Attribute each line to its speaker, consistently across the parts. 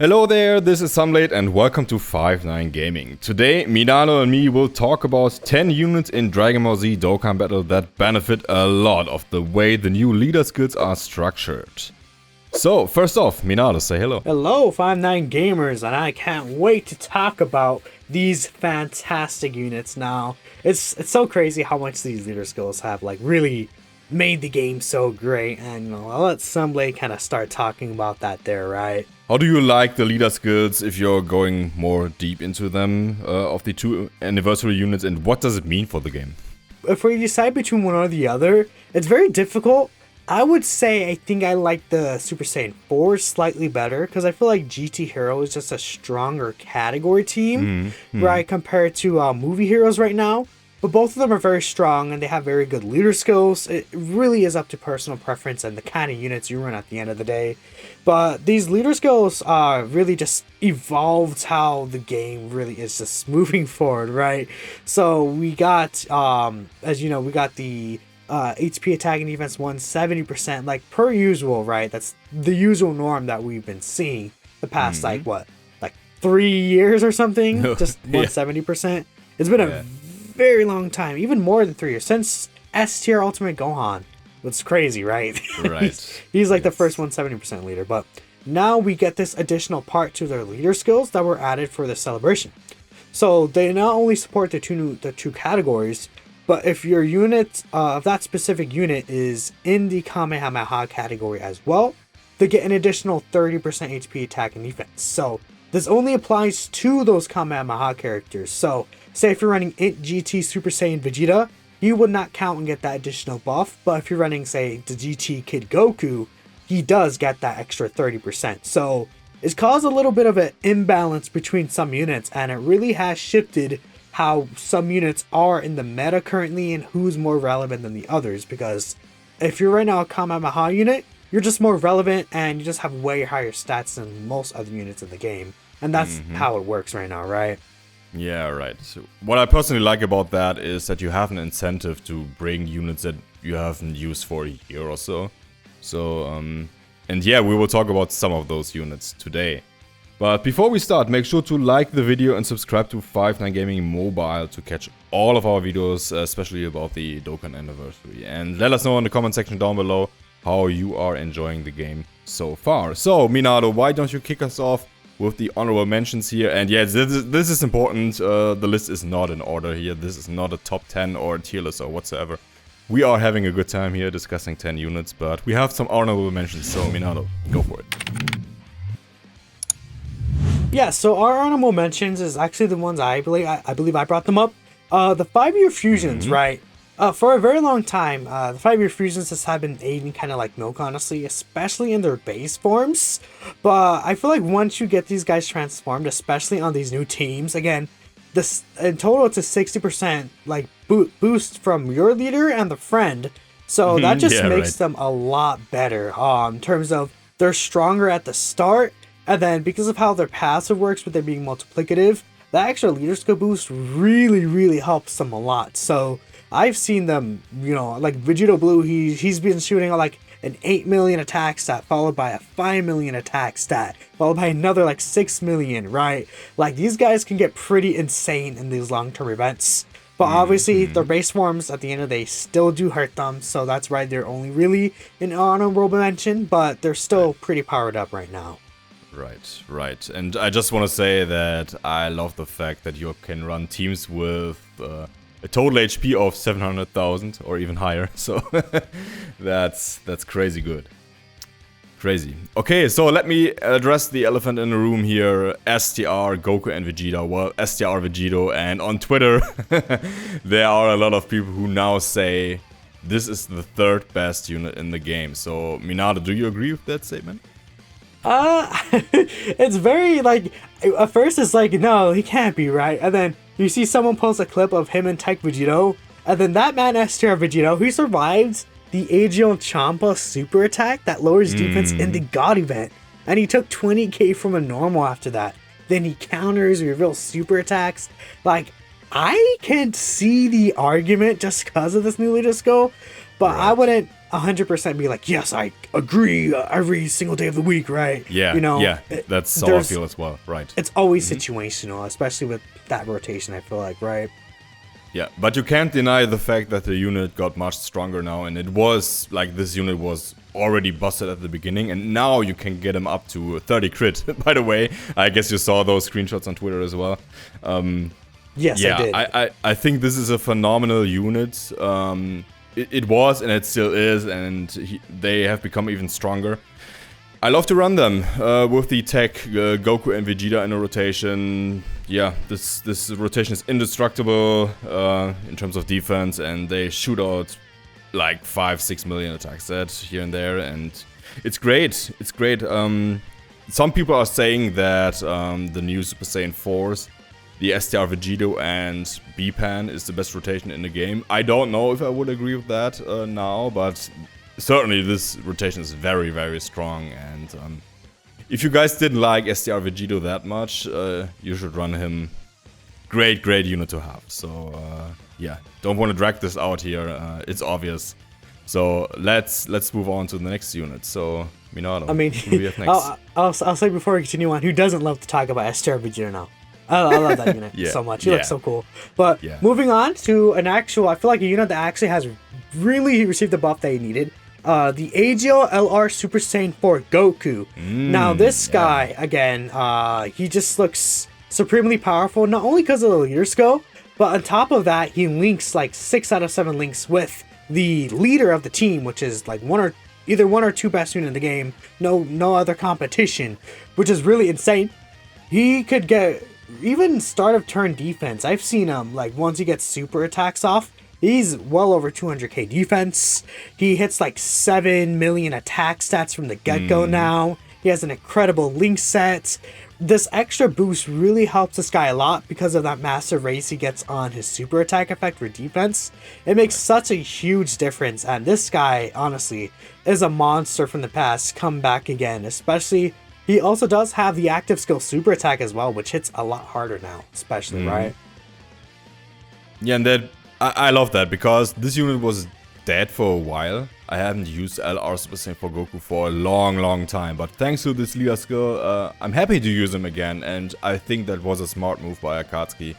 Speaker 1: Hello there, this is Sunblade and welcome to 5-9 Gaming. Today, Minato and me will talk about 10 units in Dragon Ball Z Dokkan Battle that benefit a lot of the way the new leader skills are structured. So, first off, Minato, say hello.
Speaker 2: Hello, 5-9 Gamers, and I can't wait to talk about these fantastic units now. It's so crazy how much these leader skills have really made the game so great, and I'll let Sunblade kind of start talking about that there, right?
Speaker 1: How do you like the leader skills if you're going more deep into them of the two anniversary units, and what does it mean for the game?
Speaker 2: If we decide between one or the other, it's very difficult. I would say I think I like the Super Saiyan 4 slightly better because I feel like GT Hero is just a stronger category team, right, compared to movie heroes right now. But both of them are very strong and they have very good leader skills. It really is up to personal preference and the kind of units you run at the end of the day. But these leader skills really just evolved how the game really is just moving forward, right? So we got, as you know, we got the HP attack and defense 170%, like per usual, right? That's the usual norm that we've been seeing the past, like 3 years or something? Just 170%. It's been a very long time, even more than 3 years, since S tier Ultimate Gohan. It's crazy, right?
Speaker 1: Right.
Speaker 2: he's like the first 170% leader, but now we get this additional part to their leader skills that were added for the celebration. So they not only support the two categories, but if your unit of that specific unit is in the Kamehameha category as well, they get an additional 30% HP attack and defense. So this only applies to those Kamehameha characters. So say if you're running Int GT Super Saiyan Vegeta, you would not count and get that additional buff. But if you're running, say, the GT Kid Goku, he does get that extra 30%. So it's caused a little bit of an imbalance between some units, and it really has shifted how some units are in the meta currently and who's more relevant than the others. Because if you're right now a Kamehameha unit, you're just more relevant and you just have way higher stats than most other units in the game. And that's how it works right now, right?
Speaker 1: Yeah, right. So what I personally like about that is that you have an incentive to bring units that you haven't used for a year or so. So, and yeah, we will talk about some of those units today. But before we start, make sure to like the video and subscribe to 5-9 Gaming Mobile to catch all of our videos, especially about the Dokkan anniversary. And let us know in the comment section down below how you are enjoying the game so far. So, Minato, why don't you kick us off with the honorable mentions here? And yeah, this is important. The list is not in order here. This is not a top 10 or a tier list or whatsoever. We are having a good time here discussing 10 units, but we have some honorable mentions. So, Minato, go for it.
Speaker 2: Yeah, so our honorable mentions is actually the ones I believe I brought them up. The 5-year fusions, right? For a very long time, the 5-year fusions just have been aiding kind of like milk, honestly, especially in their base forms. But I feel like once you get these guys transformed, especially on these new teams, again, this in total it's a 60% like boost from your leader and the friend. So that just makes them a lot better in terms of they're stronger at the start. And then because of how their passive works with it being multiplicative, that extra leader skill boost really, really helps them a lot. So I've seen them, like Vegeta Blue, he's been shooting like an 8 million attack stat, followed by a 5 million attack stat, followed by another like 6 million, right? Like these guys can get pretty insane in these long-term events. But obviously their base forms at the end of the day still do hurt them, so that's why they're only really an honorable mention, but they're still pretty powered up right now.
Speaker 1: Right. And I just want to say that I love the fact that you can run teams with a total HP of 700,000 or even higher. So that's crazy good. Crazy. Okay, so let me address the elephant in the room here. STR, Goku and Vegeta. Well, STR, Vegito. And on Twitter, there are a lot of people who now say this is the third best unit in the game. So, Minato, do you agree with that statement?
Speaker 2: It's very at first it's like, no, he can't be, right? And then you see someone post a clip of him and Tech Vegito, and then that man STR Vegito, he survived the Agil Champa super attack that lowers defense in the God event, and he took 20k from a normal after that. Then he counters, reveals super attacks. Like, I can see the argument just because of this new leader skill, but I wouldn't 100% be like, yes, I agree every single day of the week, right?
Speaker 1: Yeah,
Speaker 2: you know,
Speaker 1: yeah, that's how I feel as well, right?
Speaker 2: It's always situational, especially with that rotation, I feel like, right?
Speaker 1: Yeah, but you can't deny the fact that the unit got much stronger now, and it was, like, this unit was already busted at the beginning, and now you can get him up to 30 crit, by the way. I guess you saw those screenshots on Twitter as well.
Speaker 2: Yes,
Speaker 1: yeah,
Speaker 2: I did.
Speaker 1: I think this is a phenomenal unit. It was, and it still is, and they have become even stronger. I love to run them with the tech Goku and Vegeta in a rotation. Yeah, this rotation is indestructible in terms of defense, and they shoot out like 5-6 million attack sets here and there, and it's great. It's great. Some people are saying that the new Super Saiyan 4s, the STR Vegito and B-Pan, is the best rotation in the game. I don't know if I would agree with that now, but certainly this rotation is very, very strong, and if you guys didn't like STR Vegito that much, you should run him. Great unit to have. So yeah, don't want to drag this out here. It's obvious. So let's move on to the next unit. So Minato,
Speaker 2: I mean,
Speaker 1: who do we have next?
Speaker 2: I'll say before we continue on, who doesn't love to talk about STR Vegito now? I love that unit so much. He looks so cool. But moving on to an actual, I feel like a unit that actually has really received the buff that he needed. The AGL LR Super Saiyan 4 Goku. Now this guy, again, he just looks supremely powerful, not only because of the leader skill, but on top of that, he links like 6 out of 7 links with the leader of the team, which is like either one or two best unit in the game. No other competition, which is really insane. He could get even start of turn defense. I've seen him like once he gets super attacks off, he's well over 200k defense. He hits like 7 million attack stats from the get-go now. He has an incredible link set. This extra boost really helps this guy a lot because of that massive raise he gets on his super attack effect for defense. It makes such a huge difference, and this guy, honestly, is a monster from the past come back again. Especially, he also does have the active skill super attack as well, which hits a lot harder now, especially, right?
Speaker 1: Yeah, and that I love that because this unit was dead for a while. I haven't used LR Super Saiyan for Goku for a long time, but thanks to this leader skill, I'm happy to use him again, and I think that was a smart move by ArkIce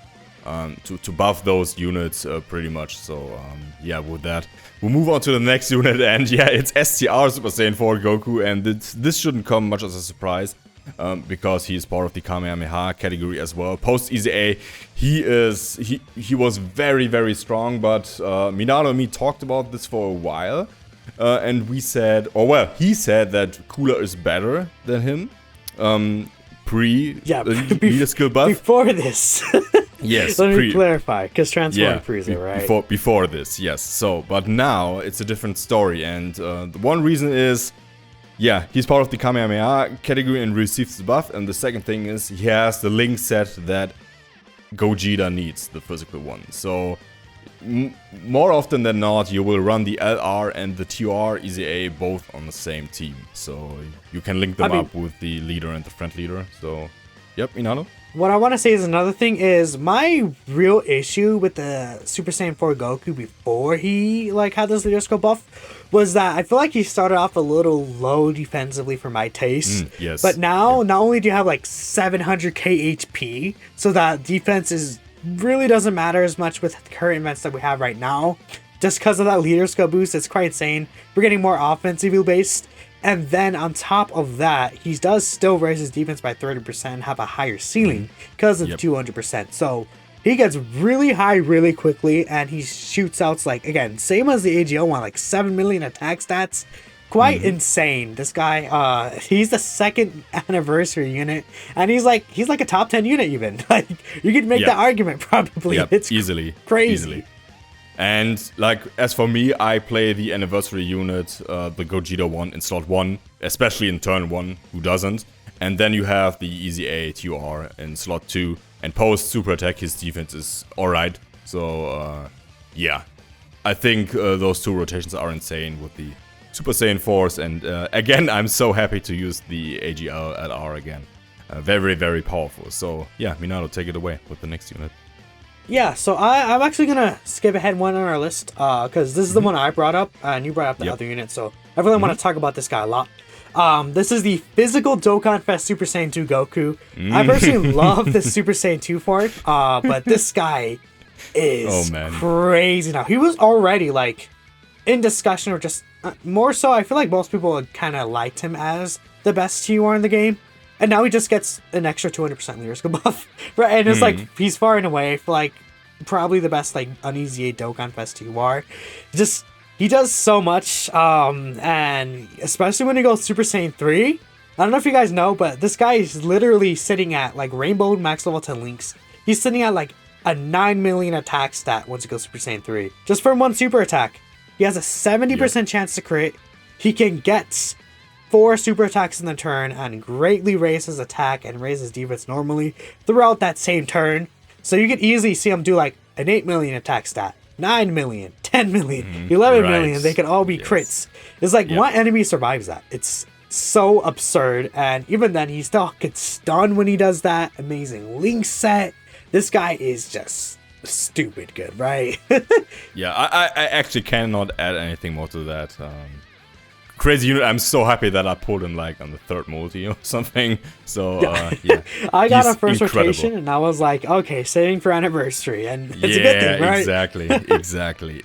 Speaker 1: to buff those units pretty much. So yeah, with that, we'll move on to the next unit, and yeah, it's STR Super Saiyan 4 Goku, and this shouldn't come much as a surprise. Because he is part of the Kamehameha category as well. Post EZA, he was very strong, but Minato and me talked about this for a while, and we said, he said that Cooler is better than him. Leader skill buff.
Speaker 2: Before this.
Speaker 1: Yes.
Speaker 2: Let me clarify, because Transform Frieza, right?
Speaker 1: Before this, yes. So, but now it's a different story, and the one reason is, yeah, he's part of the Kamehameha category and receives the buff. And the second thing is he has the link set that Gogeta needs, the physical one. So more often than not, you will run the LR and the TR EZA both on the same team. So you can link them up with the leader and the friend leader. So, yep, Minato.
Speaker 2: What I want to say is another thing is my real issue with the Super Saiyan 4 Goku before he had this leader skill buff was that I feel like he started off a little low defensively for my taste.
Speaker 1: Yes.
Speaker 2: But now, not only do you have 700k HP, so that defense really doesn't matter as much with the current events that we have right now. Just because of that leader skill boost, it's quite insane. We're getting more offensively based. And then on top of that, he does still raise his defense by 30% and have a higher ceiling because of 200%. So he gets really high really quickly, and he shoots out again, same as the AGO one, 7 million attack stats. Quite insane. This guy, he's the second anniversary unit, and he's like a top 10 unit even. You could make that argument probably. It's
Speaker 1: easily
Speaker 2: crazy.
Speaker 1: Easily. And as for me, I play the anniversary unit, the Gogeta one in slot 1, especially in turn 1, who doesn't? And then you have the EZA TR in slot 2, and post super attack, his defense is alright. So yeah, I think those two rotations are insane with the Super Saiyan 4s, and again, I'm so happy to use the AGL LR again. Very powerful. So yeah, Minato, take it away with the next unit.
Speaker 2: Yeah, so I'm actually gonna skip ahead one on our list, because this is the one I brought up, and you brought up the other unit, so I really want to talk about this guy a lot. This is the physical Dokkan Fest Super Saiyan 2 Goku. I personally love the Super Saiyan 2 part, but this guy is crazy now. He was already, like, in discussion, or just more so, I feel like most people kind of liked him as the best TUR in the game. And now he just gets an extra 200% lyrical buff, right? And it's like, he's far and away, for like, probably the best, like, uneasy Dokkan Fest TUR. Just, he does so much, and especially when he goes Super Saiyan 3. I don't know if you guys know, but this guy is literally sitting at, like, Rainbow Max Level 10 Links. He's sitting at, like, a 9 million attack stat once he goes Super Saiyan 3. Just from one super attack. He has a 70% chance to crit. He can get 4 super attacks in the turn and greatly raise his attack and raise his defense normally throughout that same turn. So you can easily see him do like an 8 million attack stat, 9 million, 10 million, 11 million. They can all be crits. It's like, what enemy survives that? It's so absurd. And even then, he still gets stunned when he does that. Amazing link set. This guy is just stupid good, right?
Speaker 1: Yeah, I actually cannot add anything more to that. Crazy unit. I'm so happy that I pulled him like on the 3rd multi or something. So yeah,
Speaker 2: I got a first rotation and I was like, okay, saving for anniversary, and it's a good thing, right?
Speaker 1: exactly.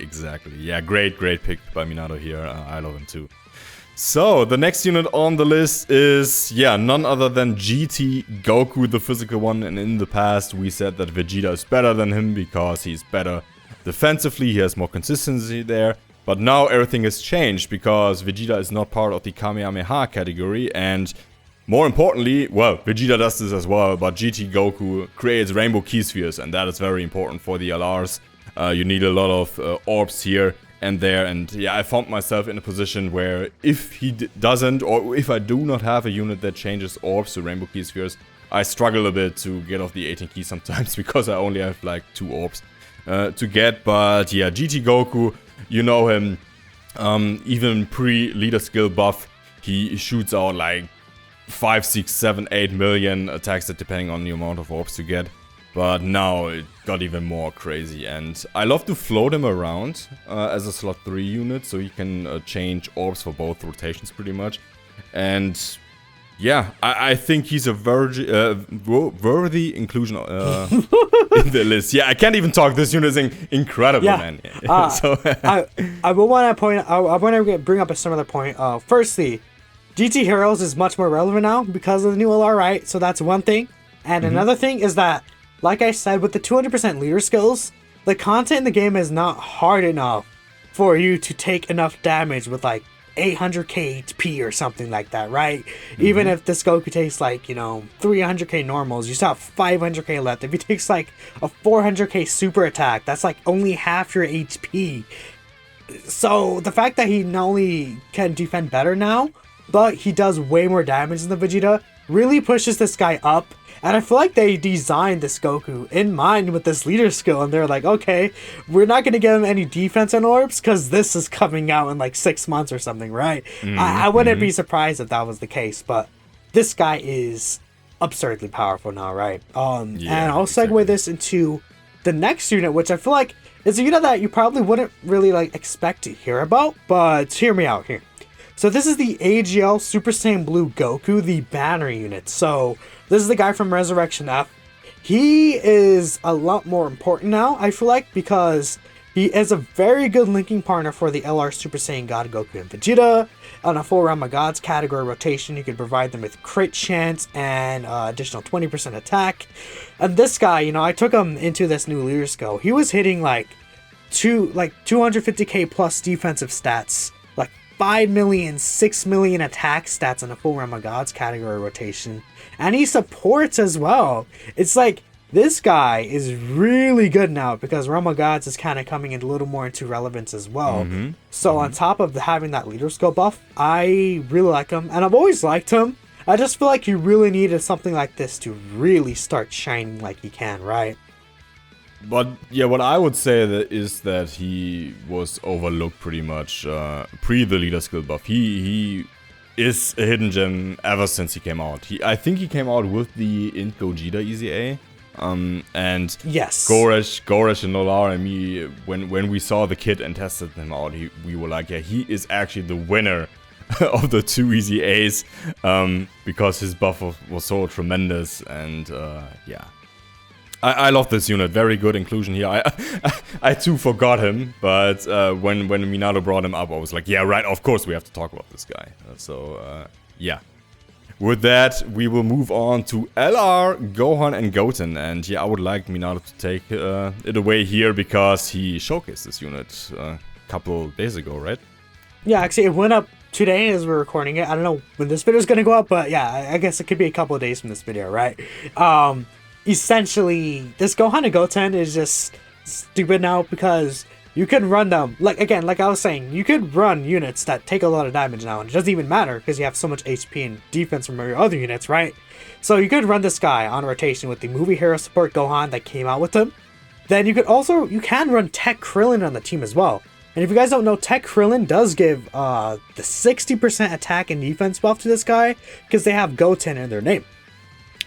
Speaker 1: Yeah, great pick by Minato here. I love him too. So the next unit on the list is none other than GT Goku, the physical one. And in the past we said that Vegeta is better than him because he's better defensively. He has more consistency there. But now everything has changed because Vegeta is not part of the Kamehameha category, and more importantly, well, Vegeta does this as well, but GT Goku creates rainbow key spheres, and that is very important for the LRs. You need a lot of orbs here and there, and yeah, I found myself in a position where if he doesn't, or if I do not have a unit that changes orbs to rainbow key spheres, I struggle a bit to get off the 18 key sometimes because I only have like 2 orbs to get. But yeah, GT Goku, you know him, even pre-leader skill buff, he shoots out like 5, 6, 7, 8 million attacks, depending on the amount of orbs you get. But now it got even more crazy, and I love to float him around as a slot 3 unit, so he can change orbs for both rotations pretty much. And yeah, I think he's a worthy inclusion in the list. Yeah, I can't even talk. This unit is incredible, man. So
Speaker 2: I will want to point. I want to bring up a similar point. Firstly, GT Heroes is much more relevant now because of the new LR, right? So that's one thing. And another thing is that, like I said, with the 200% leader skills, the content in the game is not hard enough for you to take enough damage with like 800k HP or something like that, right? Even if this Goku takes like, 300k normals, you still have 500k left. If he takes like a 400k super attack, that's like only half your HP. So the fact that he not only can defend better now, but he does way more damage than the Vegeta really pushes this guy up. And I feel like they designed this Goku in mind with this leader skill, and they're like, okay, we're not going to give him any defense on orbs because this is coming out in like 6 months or something, right? I wouldn't be surprised if that was the case, but this guy is absurdly powerful now, right? And I'll segue this into the next unit, which I feel like is a unit that you probably wouldn't really like expect to hear about, but hear me out here. So this is the AGL Super Saiyan Blue Goku, the banner unit. So this is the guy from Resurrection F. He is a lot more important now, I feel like, because he is a very good linking partner for the LR Super Saiyan God Goku and Vegeta. On a full Realm of Gods category rotation, you could provide them with crit chance and additional 20% attack. And this guy, I took him into this new leader skill. He was hitting like 250k plus defensive stats, 5 million, 6 million attack stats on a full Realm of Gods category rotation. And he supports as well. It's like, this guy is really good now because Realm of Gods is kind of coming in a little more into relevance as well. So on top of having that leader skill buff, I really like him. And I've always liked him. I just feel like he really needed something like this to really start shining like he can, right?
Speaker 1: But yeah, what I would say is that he was overlooked pretty much pre the leader skill buff. He is a hidden gem ever since he came out. I think he came out with the Int Gogeta EZA, And
Speaker 2: Yes.
Speaker 1: Goresh and Nolar and me, when we saw the kit and tested him out, we were like, yeah, he is actually the winner of the 2 easy A's, because his buff was so tremendous, and yeah. I love this unit. Very good inclusion here. I too forgot him, but when Minato brought him up, I was like, yeah, right, of course we have to talk about this guy. Yeah. With that, we will move on to LR, Gohan, and Goten. And yeah, I would like Minato to take it away here, because he showcased this unit a couple days ago, right?
Speaker 2: Yeah, actually, it went up today as we're recording it. I don't know when this video is going to go up, but yeah, I guess it could be a couple of days from this video, right? Essentially, this Gohan and Goten is just stupid now, because you can run them, like I was saying, you could run units that take a lot of damage now, and it doesn't even matter because you have so much HP and defense from your other units, right? So you could run this guy on rotation with the movie hero support Gohan that came out with him. Then you can run Tech Krillin on the team as well. And if you guys don't know, Tech Krillin does give the 60% attack and defense buff to this guy, because they have Goten in their name.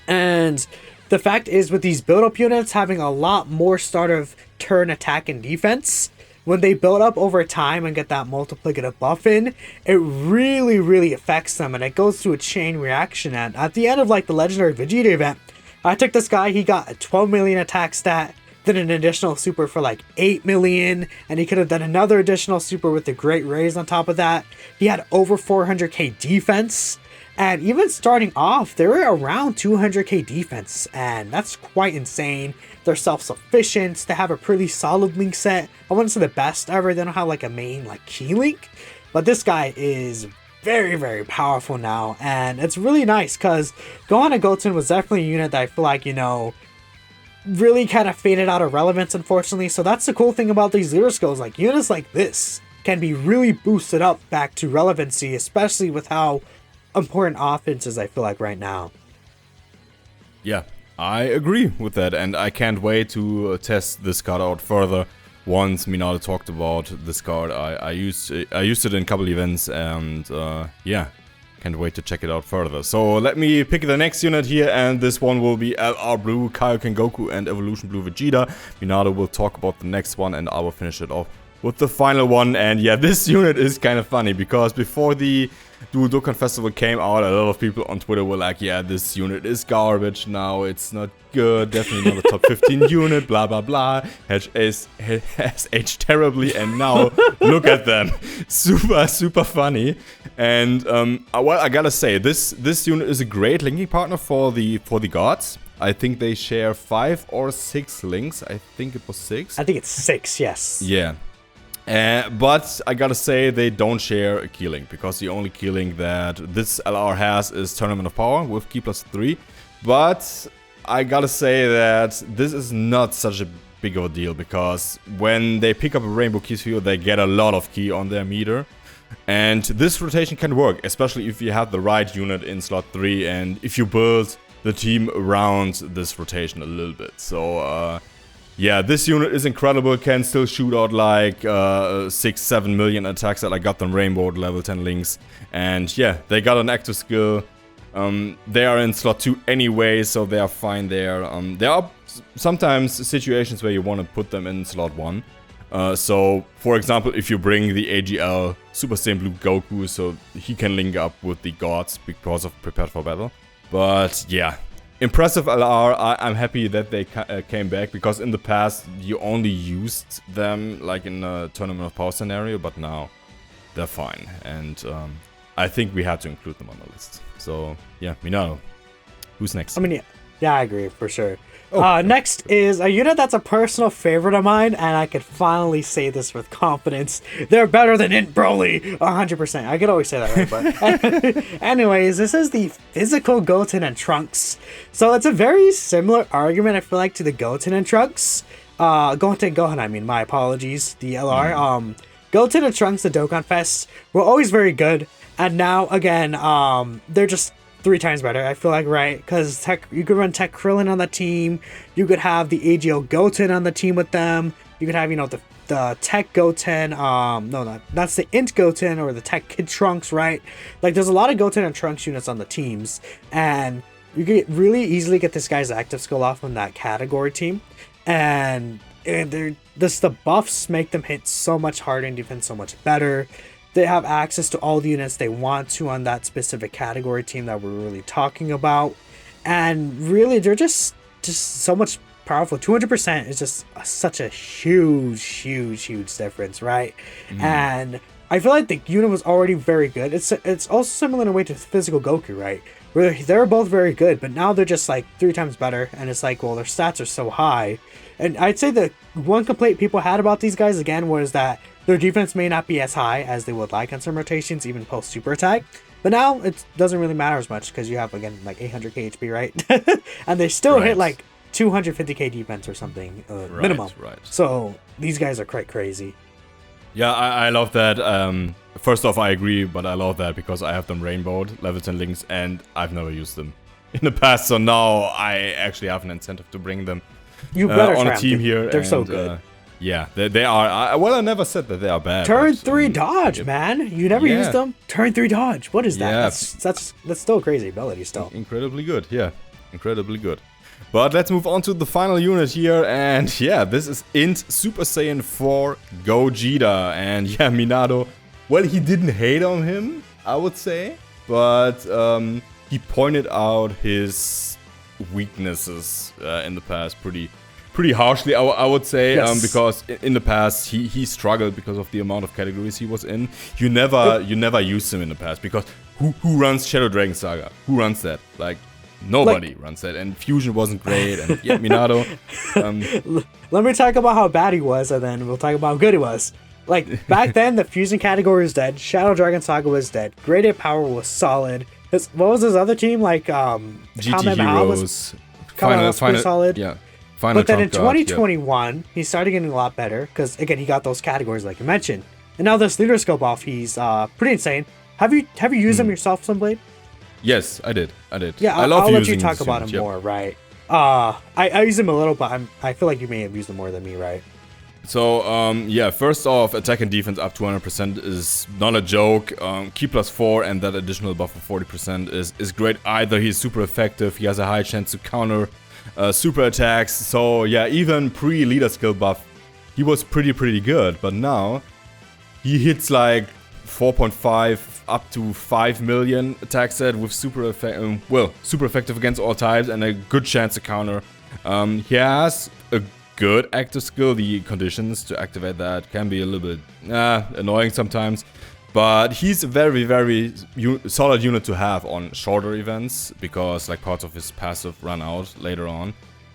Speaker 2: And the fact is, with these build-up units having a lot more start of turn attack and defense, when they build up over time and get that multiplicative buff in, it really, really affects them, and it goes through a chain reaction. And at the end of like the Legendary Vegeta event, I took this guy, he got a 12 million attack stat, then an additional super for like 8 million, and he could have done another additional super with the Great Rays on top of that. He had over 400k defense, and even starting off, they were around 200k defense, and that's quite insane. They're self-sufficient, they have a pretty solid link set. I wouldn't say the best ever, they don't have like a main like key link, but this guy is very, very powerful now, and it's really nice because Gohan and Goten was definitely a unit that I feel like, you know, really kind of faded out of relevance, unfortunately. So that's the cool thing about these Leaderskills, like units like this can be really boosted up back to relevancy, especially with how important offense is, I feel like, right now.
Speaker 1: Yeah, I agree with that, and I can't wait to test this card out further. Once Minato talked about this card, I used it in a couple events, and yeah, can't wait to check it out further. So let me pick the next unit here, and this one will be LR Blue, Kaioken Goku, and Evolution Blue Vegeta. Minato will talk about the next one, and I will finish it off with the final one. And yeah, this unit is kind of funny, because before the Dual Dokkan Festival came out, a lot of people on Twitter were like, yeah, this unit is garbage now, it's not good, definitely not a top 15 unit, blah blah blah, has aged terribly, and now look at them. Super funny. And well, I gotta say, this unit is a great linking partner for the gods. I think they share 5 or 6 links. I think it was 6.
Speaker 2: I think it's 6, yes.
Speaker 1: Yeah. But I gotta say, they don't share a key link, because the only key link that this LR has is Tournament of Power with key plus 3. But I gotta say that this is not such a big of a deal, because when they pick up a Rainbow Key Sphere, they get a lot of key on their meter. And this rotation can work, especially if you have the right unit in slot 3 and if you build the team around this rotation a little bit. So yeah, this unit is incredible, can still shoot out like 6-7 million attacks that I got them Rainbow level 10 links. And yeah, they got an active skill. They are in slot 2 anyway, so they are fine there. There are sometimes situations where you want to put them in slot 1. So, for example, if you bring the AGL Super Saiyan Blue Goku, so he can link up with the gods because of Prepared for Battle. But yeah, impressive LR. I'm happy that they came back, because in the past you only used them like in a Tournament of Power scenario, but now they're fine. And I think we had to include them on the list. So yeah, Minato, who's next?
Speaker 2: I mean, yeah, I agree for sure. Next is a unit that's a personal favorite of mine, and I could finally say this with confidence. They're better than Int Broly, 100%. I could always say that, right? But anyways, this is the physical Goten and Trunks. So it's a very similar argument, I feel like, to the Goten and Trunks. Gohan, I mean, my apologies, the LR. Goten and Trunks, the Dokkan Fest, were always very good. And now, again, they're just 3 times better, I feel like, right? Because you could run Tech Krillin on the team, you could have the AGL Goten on the team with them, you could have, you know, the Tech Goten, no, that's the Int Goten or the Tech Kid Trunks, right? Like, there's a lot of Goten and Trunks units on the teams, and you can really easily get this guy's active skill off on that category team, and they're the buffs make them hit so much harder and defend so much better. They have access to all the units they want to on that specific category team that we're really talking about, and really they're just so much powerful. 200% is just such a huge difference, right? And I feel like the unit was already very good. It's also similar in a way to physical Goku, right? Where they're both very good, but now they're just like 3 times better, and it's like, well, their stats are so high. And I'd say the one complaint people had about these guys again was that their defense may not be as high as they would like on some rotations, even post super attack. But now it doesn't really matter as much because you have, again, like 800k HP, right? And they still hit like 250k defense or something minimum.
Speaker 1: Right.
Speaker 2: So these guys are quite crazy.
Speaker 1: Yeah, I love that. First off, I agree, but I love that because I have them rainbowed, level 10 links, and I've never used them in the past. So now I actually have an incentive to bring them
Speaker 2: You better
Speaker 1: on
Speaker 2: try
Speaker 1: a team here.
Speaker 2: They're so good.
Speaker 1: Yeah, they are. Well, I never said that they are bad.
Speaker 2: Turn 3 dodge, man. You never used them? Turn 3 dodge. What is that?
Speaker 1: Yeah.
Speaker 2: That's still a crazy ability still.
Speaker 1: Incredibly good, yeah. Incredibly good. But let's move on to the final unit here, and yeah, this is Int Super Saiyan 4 Gogeta. And yeah, Minato, well, he didn't hate on him, I would say, but he pointed out his weaknesses in the past pretty harshly, I would say, because in the past he struggled because of the amount of categories he was in. You never used him in the past because who runs Shadow Dragon Saga? Who runs that? Like, nobody runs that, and Fusion wasn't great, and yeah, Minato.
Speaker 2: Let me talk about how bad he was, and then we'll talk about how good he was. Like, back then, the Fusion category was dead, Shadow Dragon Saga was dead, Great Ape Power was solid. What was his other team? Like,
Speaker 1: GT Heroes.
Speaker 2: Final, pretty solid.
Speaker 1: Yeah. Final
Speaker 2: but then in
Speaker 1: God,
Speaker 2: 2021, he started getting a lot better, because, again, he got those categories like you mentioned. And now this Leaderskill buff, he's pretty insane. Have you used him yourself, Sunblade?
Speaker 1: Yes, I did.
Speaker 2: Yeah,
Speaker 1: I love
Speaker 2: I'll let you
Speaker 1: using
Speaker 2: talk
Speaker 1: this
Speaker 2: about
Speaker 1: unit,
Speaker 2: him more, right? I use him a little, but I feel like you may have used him more than me, right?
Speaker 1: So, yeah, first off, attack and defense up to 100% is not a joke. Key +4 and that additional buff of 40% is great. Either he's super effective, he has a high chance to counter super attacks. So, yeah, even pre-Leaderskill buff, he was pretty good. But now, he hits like 4.5 up to 5 million attack set with super effective against all types and a good chance to counter. He has a good active skill. The conditions to activate that can be a little bit annoying sometimes, but he's a very solid unit to have on shorter events because like parts of his passive run out later on.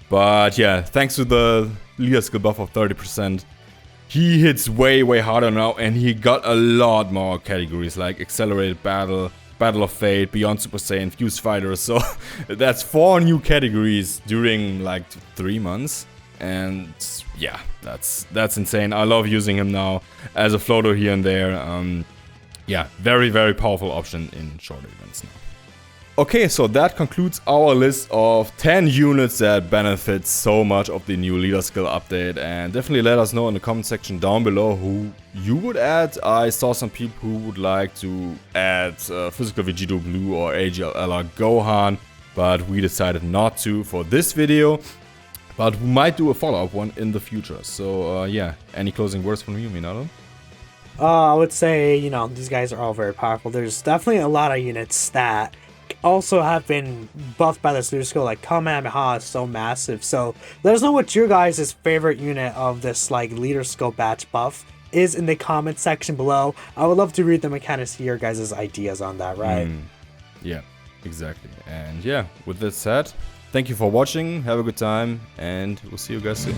Speaker 1: But yeah, thanks to the leader skill buff of 30%, he hits way harder now, and he got a lot more categories like Accelerated Battle, Battle of Fate, Beyond Super Saiyan, Fused Fighter. So that's 4 new categories during like 3 months. And yeah, that's insane. I love using him now as a floater here and there. Yeah, very powerful option in shorter events now. Okay, so that concludes our list of 10 units that benefit so much of the new leader skill update, and definitely let us know in the comment section down below who you would add. I saw some people who would like to add Physical Vegito Blue or AGLR Gohan, but we decided not to for this video. But we might do a follow-up one in the future. So yeah, any closing words from you, Minato?
Speaker 2: I would say, you know, these guys are all very powerful. There's definitely a lot of units that also have been buffed by this leader skill. Like Kamehameha is so massive. So let us know what your guys' favorite unit of this like leader skill batch buff is in the comment section below. I would love to read them and kind of see your guys' ideas on that, right?
Speaker 1: Yeah, exactly. And yeah, with that said, thank you for watching, have a good time, and we'll see you guys soon.